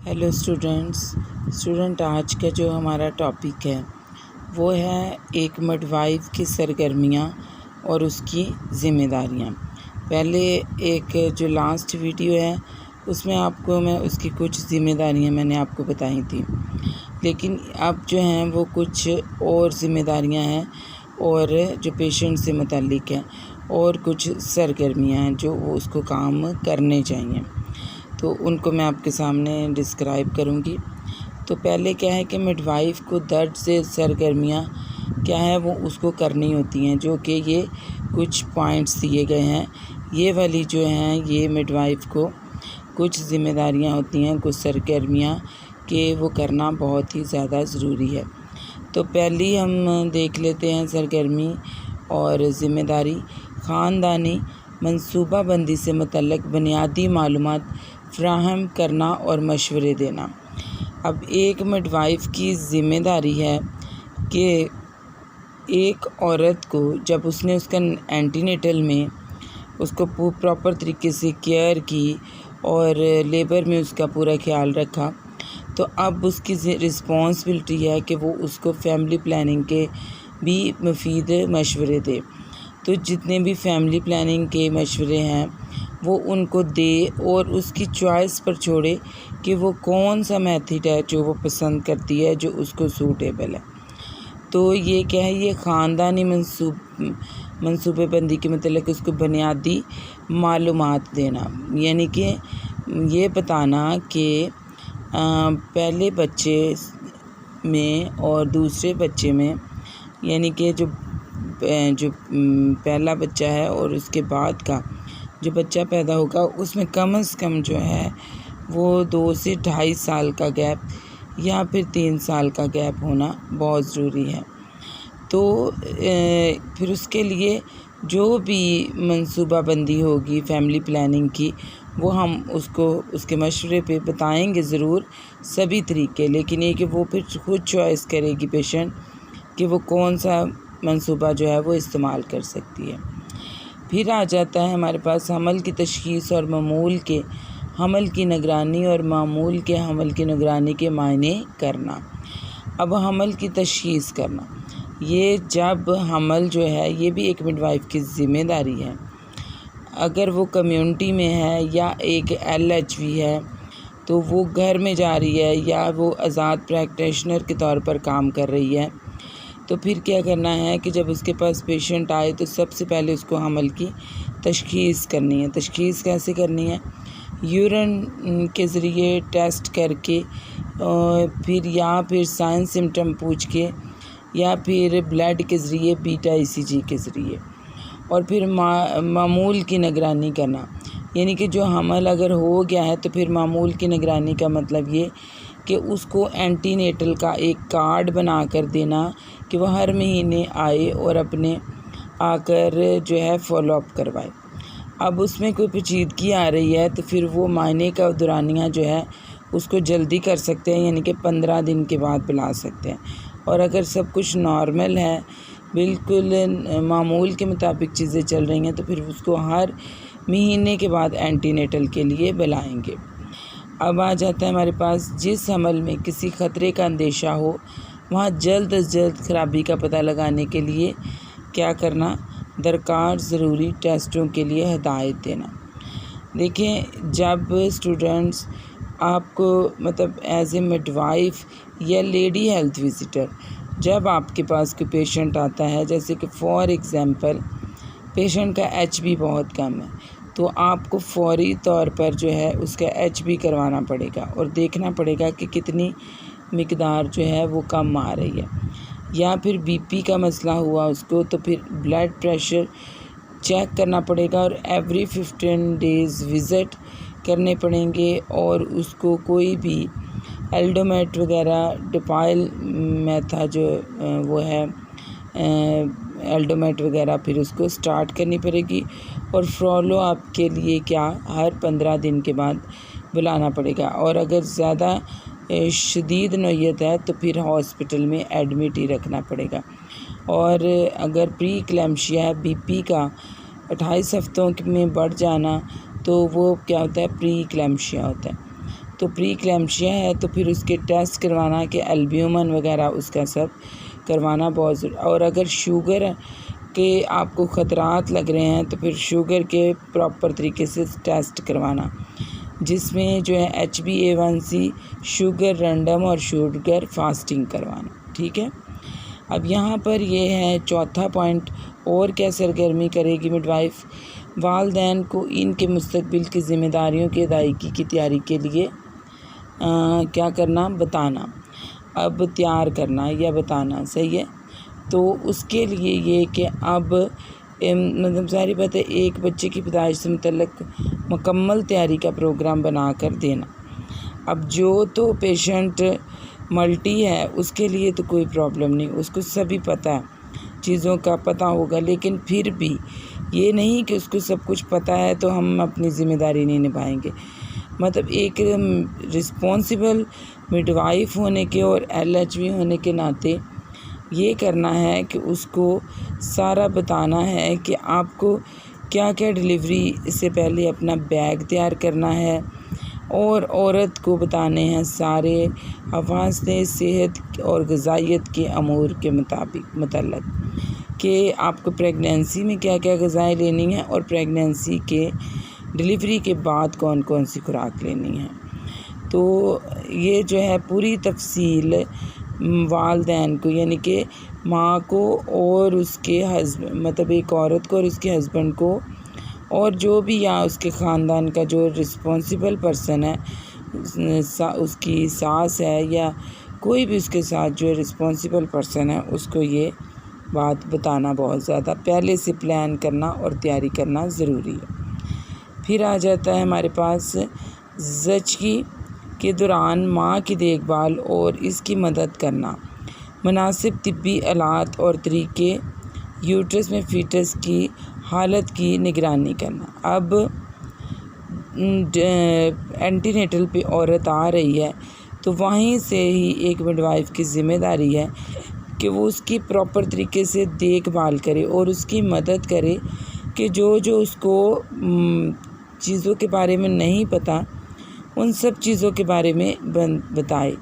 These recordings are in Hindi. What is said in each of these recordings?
हेलो स्टूडेंट आज का जो हमारा टॉपिक है वो है एक मिडवाइफ की सरगर्मियाँ और उसकी ज़िम्मेदारियाँ। पहले एक जो लास्ट वीडियो है उसमें आपको मैं उसकी कुछ ज़िम्मेदारियाँ मैंने आपको बताई थी, लेकिन अब जो हैं वो कुछ और ज़िम्मेदारियाँ हैं और जो पेशेंट से मुताल्लिक़ है और कुछ सरगर्मियाँ हैं जो वो उसको काम करने चाहिए, तो उनको मैं आपके सामने डिस्क्राइब करूँगी। तो पहले क्या है कि मिडवाइफ को दर्द से सरगर्मियाँ क्या है वो उसको करनी होती हैं, जो कि ये कुछ पॉइंट्स दिए गए हैं। ये वाली जो हैं ये मिडवाइफ को कुछ ज़िम्मेदारियाँ होती हैं, कुछ सरगर्मियाँ कि वो करना बहुत ही ज़्यादा ज़रूरी है। तो पहली हम देख लेते हैं सरगर्मी और ज़िम्मेदारी, ख़ानदानी मनसूबाबंदी से मुतल्लिक़ बुनियादी मालूमात फ़राहम करना और मशवरे देना। अब एक मिडवाइफ की ज़िम्मेदारी है कि एक औरत को जब उसने उसका एंटीनेटल में उसको प्रॉपर तरीके से केयर की और लेबर में उसका पूरा ख्याल रखा, तो अब उसकी रिस्पॉन्सिबिलिटी है कि वो उसको फैमिली प्लानिंग के भी मुफीद मशवरे दे। तो जितने भी फैमिली प्लानिंग के मशवरे हैं वो उनको दे और उसकी चॉइस पर छोड़े कि वो कौन सा मेथड है जो वो पसंद करती है, जो उसको सूटेबल है। तो ये क्या है, ये ख़ानदानी मनसूबेबंदी के मतलब उसको बुनियादी मालूमात देना, यानी कि ये बताना कि पहले बच्चे में और दूसरे बच्चे में, यानी कि जो पहला बच्चा है और उसके बाद का जो बच्चा पैदा होगा उसमें कम से कम जो है वो 2 से 2.5 साल का गैप या फिर 3 साल का गैप होना बहुत ज़रूरी है। तो फिर उसके लिए जो भी मनसूबाबंदी होगी फैमिली प्लानिंग की वो हम उसको उसके मशवरे पे बताएंगे ज़रूर सभी तरीके, लेकिन ये कि वो फिर खुद चॉइस करेगी पेशेंट कि वो कौन सा मंसूबा जो है वो इस्तेमाल कर सकती है। फिर आ जाता है हमारे पास हमल की तशख़ीस और मामूल के हमल की निगरानी और मामूल के हमल की निगरानी के मायने करना। अब हमल की तशख़ीस करना, ये जब हमल जो है ये भी एक मिडवाइफ की ज़िम्मेदारी है। अगर वो कम्युनिटी में है या एक LHV है तो वो घर में जा रही है या वो आज़ाद प्रैक्टिशनर के तौर पर काम कर रही है, तो फिर क्या करना है कि जब उसके पास पेशेंट आए तो सबसे पहले उसको हमल की तशख़ीस करनी है। तशख़ीस कैसे करनी है? यूरिन के ज़रिए टेस्ट करके फिर या फिर साइन सिम्टम पूछ के या फिर ब्लड के ज़रिए बीटा ECG के ज़रिए, और फिर मामूल की निगरानी करना, यानी कि जो हमल अगर हो गया है तो फिर मामूल की निगरानी का मतलब ये कि उसको एंटीनेटल का एक कार्ड बना कर देना कि वह हर महीने आए और अपने आकर जो है फॉलोअप करवाए। अब उसमें कोई पेचीदगी आ रही है तो फिर वो मायने का दौरानिया जो है उसको जल्दी कर सकते हैं, यानी कि 15 दिन के बाद बुला सकते हैं। और अगर सब कुछ नॉर्मल है, बिल्कुल मामूल के मुताबिक चीज़ें चल रही हैं, तो फिर उसको हर महीने के बाद एंटीनेटल के लिए बुलाएंगे। अब आ जाता है हमारे पास जिस हमल में किसी ख़तरे का अंदेशा हो वहाँ जल्द अज जल्द खराबी का पता लगाने के लिए क्या करना, दरकार ज़रूरी टेस्टों के लिए हिदायत देना। देखें, जब स्टूडेंट्स आपको मतलब एज ए मिडवाइफ या लेडी हेल्थ विजिटर जब आपके पास कोई पेशेंट आता है, जैसे कि फॉर एग्ज़ाम्पल पेशेंट का HB बहुत कम है, तो आपको फ़ौरी तौर पर जो है उसका HB करवाना पड़ेगा और देखना पड़ेगा कि कितनी मिकदार जो है वो कम आ रही है। या फिर BP का मसला हुआ उसको, तो फिर ब्लड प्रेशर चेक करना पड़ेगा और एवरी 15 डेज़ विज़िट करने पड़ेंगे, और उसको कोई भी एल्डोमेट वगैरह डिपाइल मेथा जो वो है एल्डोमेट वगैरह फिर उसको स्टार्ट करनी पड़ेगी, और फॉलो अप के लिए क्या हर 15 दिन के बाद बुलाना पड़ेगा। और अगर ज़्यादा शदीद नौयत है तो फिर हॉस्पिटल में एडमिट ही रखना पड़ेगा। और अगर प्री क्लैम्शिया है, BP का 28 हफ्तों में बढ़ जाना, तो वो क्या होता है, प्री क्लैम्शिया होता है। तो प्री क्लैम्शिया है तो फिर उसके टेस्ट करवाना कि एल्ब्यूमिन वगैरह उसका सब करवाना बहुत ज़रूरी। और अगर शुगर के आपको ख़तरात लग रहे हैं तो फिर शुगर के प्रॉपर तरीके से टेस्ट करवाना, जिसमें जो है HbA1c, शुगर रैंडम और शुगर फास्टिंग करवाना। ठीक है। अब यहाँ पर ये है चौथा पॉइंट, और क्या सरगर्मी करेगी मिडवाइफ, वालिदैन को इनके मुस्तकबिल की ज़िम्मेदारियों की अदायगी की तैयारी के लिए क्या करना, बताना, अब तैयार करना या बताना। सही है। तो उसके लिए ये कि अब मतलब सारी बात है, एक बच्चे की पैदाइश से मुतल्लिक़ मुकम्मल तैयारी का प्रोग्राम बना कर देना। अब जो तो पेशेंट मल्टी है उसके लिए तो कोई प्रॉब्लम नहीं, उसको सभी पता है, चीज़ों का पता होगा, लेकिन फिर भी ये नहीं कि उसको सब कुछ पता है तो हम अपनी ज़िम्मेदारी नहीं निभाएंगे। मतलब एक रिस्पॉन्सिबल मिडवाइफ होने के और LHV होने के नाते ये करना है कि उसको सारा बताना है कि आपको क्या क्या डिलीवरी से पहले अपना बैग तैयार करना है, और औरत को बताने हैं सारे हवासने सेहत और ग़िज़ाइयत के अमूर के मतलब कि आपको प्रेगनेंसी में क्या क्या ग़िज़ाएँ लेनी है और प्रेगनेंसी के डिलीवरी के बाद कौन कौन सी खुराक लेनी है। तो ये जो है पूरी तफसील वालिदैन को, यानी कि माँ को और उसके मतलब एक औरत को और उसके हस्बैंड को, और जो भी या उसके ख़ानदान का जो रिस्पॉन्सिबल पर्सन है, उसकी सास है या कोई भी उसके साथ जो रिस्पॉन्सिबल पर्सन है, उसको ये बात बताना बहुत ज़्यादा पहले से प्लान करना और तैयारी करना ज़रूरी है। फिर आ जाता है हमारे पास ज़चगी के दौरान माँ की देखभाल और इसकी मदद करना, मुनासिब तिब्बी आलात और तरीके, यूट्रस में फ़ीटस की हालत की निगरानी करना। अब एंटीनेटल पे औरत आ रही है तो वहीं से ही एक मिडवाइफ की ज़िम्मेदारी है कि वो उसकी प्रॉपर तरीके से देखभाल करे और उसकी मदद करे कि जो जो उसको चीज़ों के बारे में नहीं पता उन सब चीज़ों के बारे में बताए,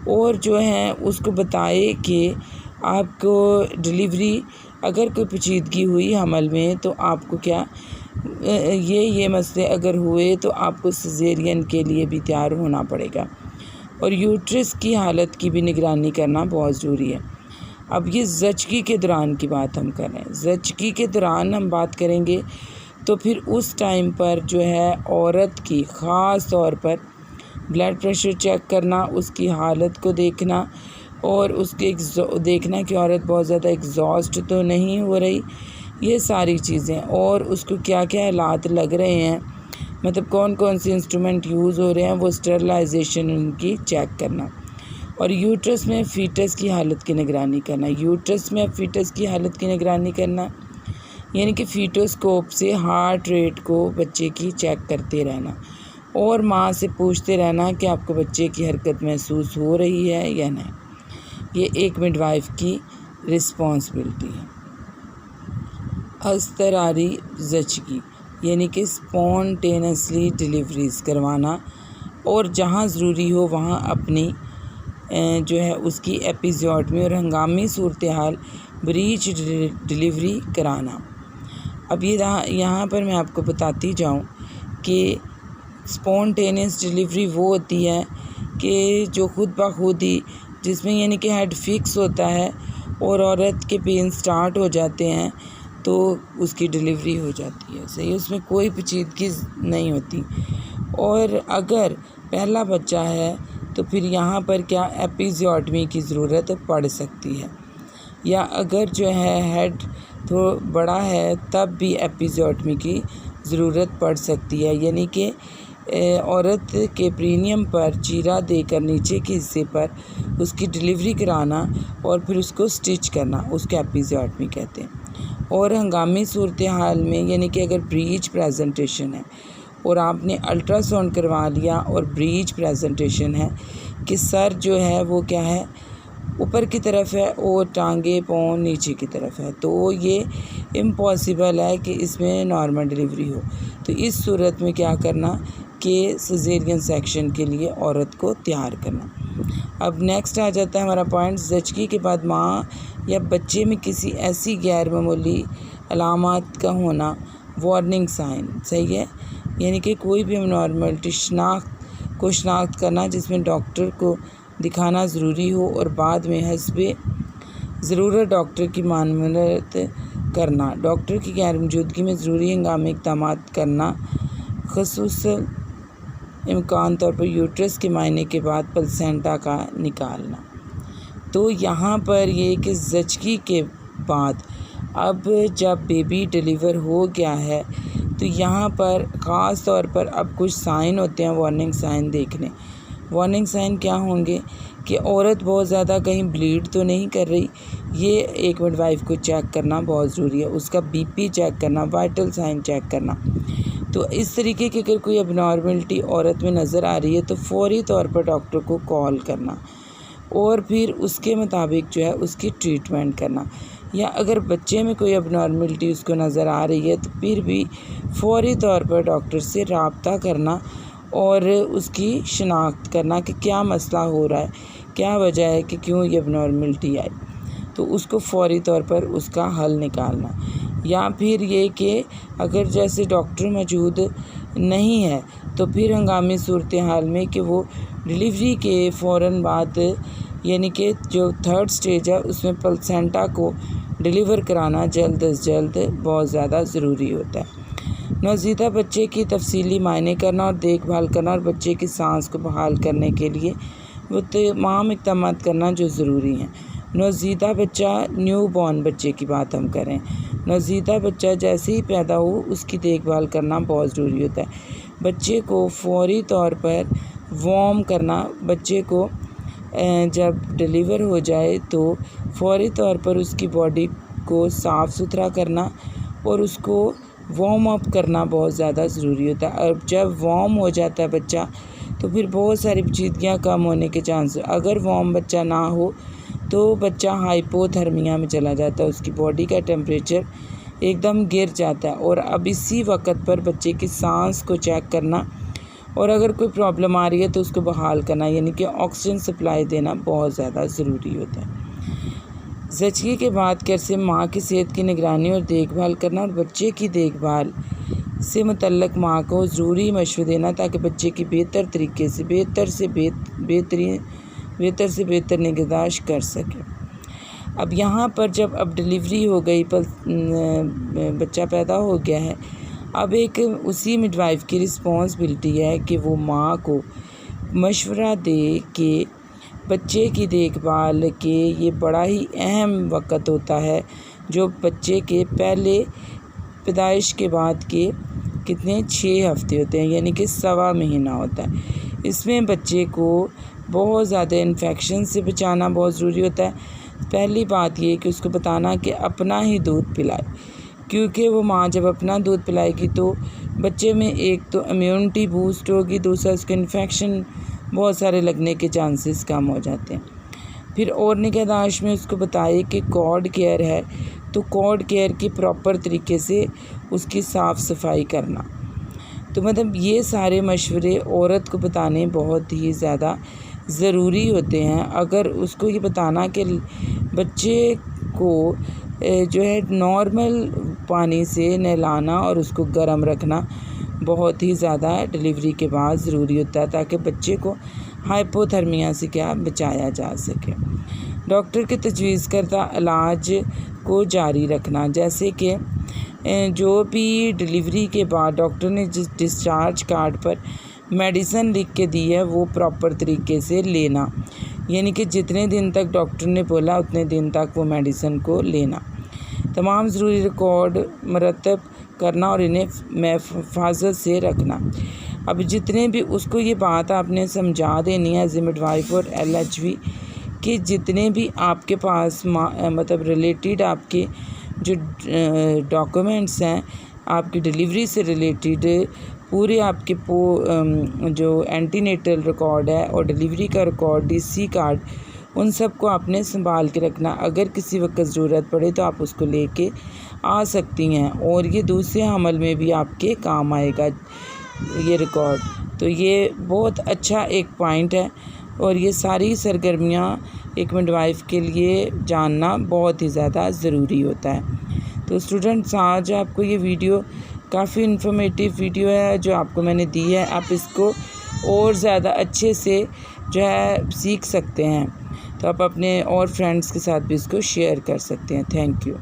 और जो है उसको बताए कि आपको डिलीवरी अगर कोई पेचीदगी हुई हमल में तो आपको क्या ये मसले अगर हुए तो आपको सिजेरियन के लिए भी तैयार होना पड़ेगा, और यूट्रस की हालत की भी निगरानी करना बहुत ज़रूरी है। अब ये ज़चगी के दौरान की बात हम कर रहे हैं। ज़चगी के दौरान हम बात करेंगे तो फिर उस टाइम पर जो है औरत की ख़ास तौर पर ब्लड प्रेशर चेक करना, उसकी हालत को देखना और उसके देखना कि औरत बहुत ज़्यादा एग्जॉस्ट तो नहीं हो रही, ये सारी चीज़ें, और उसको क्या क्या हालात लग रहे हैं, मतलब कौन कौन से इंस्ट्रूमेंट यूज़ हो रहे हैं, वो स्टरलाइजेशन उनकी चेक करना, और यूट्रस में फ़ीटस की हालत की निगरानी करना। यूट्रस में फ़ीटस की हालत की निगरानी करना यानी कि फ़ीटोस्कोप से हार्ट रेट को बच्चे की चेक करते रहना और माँ से पूछते रहना कि आपको बच्चे की हरकत महसूस हो रही है या नहीं। ये एक मिडवाइफ की रिस्पॉन्सिबिलिटी है। अस्तरारी ज़चगी यानी कि स्पॉन्टेनियसली डिलीवरीज़ करवाना, और जहाँ ज़रूरी हो वहाँ अपनी जो है उसकी एपिज़ोडमी और हंगामी सूरत हाल ब्रीच डिलीवरी कराना। अब ये यहाँ पर मैं आपको बताती जाऊँ कि स्पॉन्टेनियस डिलीवरी वो होती है कि जो खुद ब खुद ही, जिसमें यानी कि हेड फिक्स होता है और औरत के पेन स्टार्ट हो जाते हैं तो उसकी डिलीवरी हो जाती है। सही, उसमें कोई पेचीदगी नहीं होती। और अगर पहला बच्चा है तो फिर यहाँ पर क्या एपिज़ोडमी की ज़रूरत पड़ सकती है, या अगर जो है हेड तो बड़ा है तब भी एपिज़ोडमी की ज़रूरत पड़ सकती है, यानी कि औरत के प्रीनियम पर चीरा देकर नीचे के हिस्से पर उसकी डिलीवरी कराना और फिर उसको स्टिच करना, उसको एपिज़ोडमी कहते हैं। और हंगामी सूरत हाल में यानी कि अगर ब्रीच प्रेजेंटेशन है और आपने अल्ट्रासाउंड करवा लिया और ब्रीच प्रेजेंटेशन है कि सर जो है वो क्या है ऊपर की तरफ है और टांगे पाँव नीचे की तरफ है, तो ये इम्पॉसिबल है कि इसमें नॉर्मल डिलीवरी हो। तो इस सूरत में क्या करना के सिजेरियन सेक्शन के लिए औरत को तैयार करना। अब नेक्स्ट आ जाता है हमारा पॉइंट, ज़चगी के बाद माँ या बच्चे में किसी ऐसी गैर मामूली अलामात का होना, वार्निंग साइन, सही है, यानी कि कोई भी एबनॉर्मलिटी शनाख्त करना जिसमें डॉक्टर को दिखाना ज़रूरी हो और बाद में हस्बे ज़रूरत डॉक्टर की मामलत करना, डॉक्टर की गैर मौजूदगी में ज़रूरी हंगामी इक़दाम करना, ख़ुसूस इम्कान तौर पर यूट्रस के मायने के बाद प्लेसेंटा का निकालना। तो यहाँ पर ये कि ज़चगी के बाद अब जब बेबी डिलीवर हो गया है तो यहाँ पर ख़ास तौर पर अब कुछ साइन होते हैं वार्निंग साइन देखने। वार्निंग साइन क्या होंगे कि औरत बहुत ज़्यादा कहीं ब्लीड तो नहीं कर रही, ये एक मिडवाइफ को चेक करना बहुत ज़रूरी है, उसका बीपी चेक करना, वाइटल साइन चेक करना। तो इस तरीके की अगर कोई एबनॉर्मलिटी औरत में नज़र आ रही है तो फ़ौरी तौर पर डॉक्टर को कॉल करना और फिर उसके मुताबिक जो है उसकी ट्रीटमेंट करना। या अगर बच्चे में कोई एबनॉर्मलिटी उसको नज़र आ रही है तो फिर भी फ़ौरी तौर पर डॉक्टर से रब्ता करना और उसकी शनाख्त करना कि क्या मसला हो रहा है, क्या वजह है कि क्यों ये एबनॉर्मलिटी आई, तो उसको फ़ौरी तौर पर उसका हल निकालना। या फिर ये कि अगर जैसे डॉक्टर मौजूद नहीं है तो फिर हंगामी सूरत हाल में कि वो डिलीवरी के फ़ौरन बाद यानी कि जो थर्ड स्टेज है उसमें प्लेसेंटा को डिलीवर कराना जल्द अज जल्द बहुत ज़्यादा ज़रूरी होता है। नवज़ीदा बच्चे की तफसीली मायने करना और देखभाल करना और बच्चे की सांस को बहाल करने के लिए वो तमाम इक़दाम करना जो ज़रूरी हैं। नवज़ीदा बच्चा, न्यू बॉर्न बच्चे की बात हम करें, नवज़ीदा बच्चा जैसे ही पैदा हो उसकी देखभाल करना बहुत ज़रूरी होता है। बच्चे को फ़ौरी तौर पर वार्म करना, बच्चे को जब डिलीवर हो जाए तो फ़ौरी तौर पर उसकी बॉडी को साफ़ सुथरा करना और उसको वार्म अप करना बहुत ज़्यादा ज़रूरी होता है। और जब वार्म हो जाता है बच्चा तो फिर बहुत सारी पेचीदगियाँ कम होने के चांस। अगर वार्म बच्चा ना हो तो बच्चा हाइपोथर्मिया में चला जाता है, उसकी बॉडी का टेम्परेचर एकदम गिर जाता है। और अब इसी वक्त पर बच्चे की सांस को चेक करना और अगर कोई प्रॉब्लम आ रही है तो उसको बहाल करना, यानी कि ऑक्सीजन सप्लाई देना बहुत ज़्यादा ज़रूरी होता है। ज़चगी के बाद कैसे माँ की सेहत की निगरानी और देखभाल करना और बच्चे की देखभाल से मुतल्लक माँ को ज़रूरी मशवरे देना ताकि बच्चे की बेहतर तरीके से बेहतर निगहदाश्त कर सके। अब यहाँ पर जब अब डिलीवरी हो गई पर बच्चा पैदा हो गया है, अब एक उसी मिडवाइफ की रिस्पॉन्सिबिलिटी है कि वो माँ को मशवरा दे कि बच्चे की देखभाल के ये बड़ा ही अहम वक्त होता है जो बच्चे के पहले पैदाइश के बाद के कितने 6 हफ्ते होते हैं, यानी कि 1.25 महीना होता है। इसमें बच्चे को बहुत ज़्यादा इन्फेक्शन से बचाना बहुत ज़रूरी होता है। पहली बात ये कि उसको बताना कि अपना ही दूध पिलाए, क्योंकि वो माँ जब अपना दूध पिलाएगी तो बच्चे में एक तो इम्यूनिटी बूस्ट होगी, दूसरा उसके इन्फेक्शन बहुत सारे लगने के चांसेस कम हो जाते हैं। फिर और निगहदाश्त में उसको बताए कि कॉर्ड केयर है तो कॉर्ड केयर की प्रॉपर तरीके से उसकी साफ़ सफाई करना। तो मतलब ये सारे मशवरे औरत को बताने बहुत ही ज़्यादा ज़रूरी होते हैं। अगर उसको ये बताना कि बच्चे को जो है नॉर्मल पानी से नहलाना और उसको गर्म रखना बहुत ही ज़्यादा डिलीवरी के बाद ज़रूरी होता है ताकि बच्चे को हाइपोथर्मिया से क्या बचाया जा सके। डॉक्टर के तजवीज़ करदा इलाज को जारी रखना, जैसे कि जो भी डिलीवरी के बाद डॉक्टर ने जिस डिस्चार्ज कार्ड पर मेडिसिन लिख के दी है वो प्रॉपर तरीके से लेना, यानी कि जितने दिन तक डॉक्टर ने बोला उतने दिन तक वो मेडिसिन को लेना। तमाम ज़रूरी रिकॉर्ड मरतब करना और इन्हें हिफाजत से रखना। अब जितने भी उसको ये बात आपने समझा देनी है एज ए मिडवाइफ और LHV कि जितने भी आपके पास मतलब रिलेटेड आपके जो डॉक्यूमेंट्स हैं आपकी डिलीवरी से रिलेटेड, पूरे आपके जो एंटीनेटल रिकॉर्ड है और डिलीवरी का रिकॉर्ड, DC कार्ड, उन सब को आपने संभाल के रखना। अगर किसी वक्त ज़रूरत पड़े तो आप उसको लेके आ सकती हैं और ये दूसरे हमल में भी आपके काम आएगा ये रिकॉर्ड। तो ये बहुत अच्छा एक पॉइंट है और ये सारी सरगर्मियाँ एक मिडवाइफ के लिए जानना बहुत ही ज़्यादा ज़रूरी होता है। तो स्टूडेंट्स, आज आपको ये वीडियो काफ़ी इन्फॉर्मेटिव वीडियो है जो आपको मैंने दी है। आप इसको और ज़्यादा अच्छे से जो है सीख सकते हैं, तो आप अपने और फ्रेंड्स के साथ भी इसको शेयर कर सकते हैं। Thank you.